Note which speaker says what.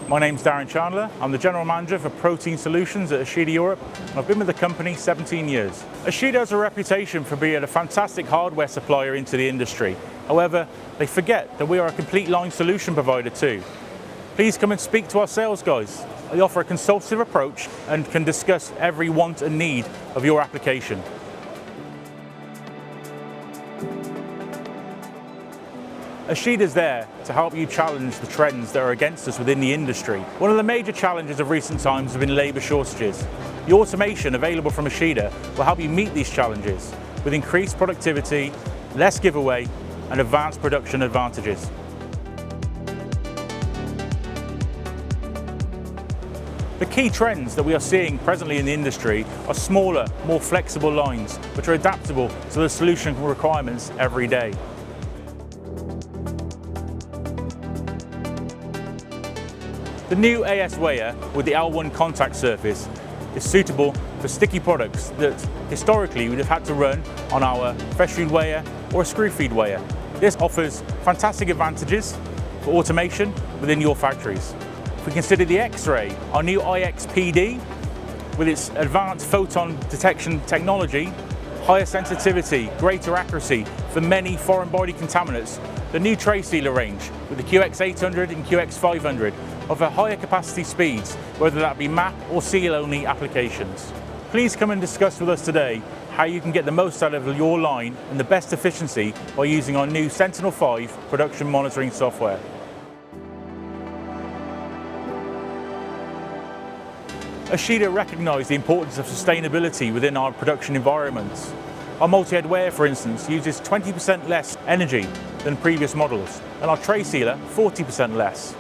Speaker 1: My name's Darren Chandler. I'm the General Manager for Protein Solutions at Ishida Europe, and I've been with the company 17 years. Ishida has a reputation for being a fantastic hardware supplier into the industry. However, they forget that we are a complete line solution provider too. Please come and speak to our sales guys. They offer a consultative approach and can discuss every want and need of your application. Ishida's there to help you challenge the trends that are against us within the industry. One of the major challenges of recent times have been labour shortages. The automation available from Ishida will help you meet these challenges with increased productivity, less giveaway, and advanced production advantages. The key trends that we are seeing presently in the industry are smaller, more flexible lines, which are adaptable to the solution requirements every day. The new AS weigher with the L1 contact surface is suitable for sticky products that historically we'd have had to run on our fresh feed weigher or a screw feed weigher. This offers fantastic advantages for automation within your factories. If we consider the X-ray, our new IXPD with its advanced photon detection technology, higher sensitivity, greater accuracy for many foreign body contaminants, the new tray sealer range with the QX800 and QX500 offer higher capacity speeds, whether that be map or seal only applications. Please come and discuss with us today how you can get the most out of your line and the best efficiency by using our new Sentinel 5 production monitoring software. Ishida recognise the importance of sustainability within our production environments. Our multi-head weigher, for instance, uses 20% less energy than previous models, and our tray sealer 40% less.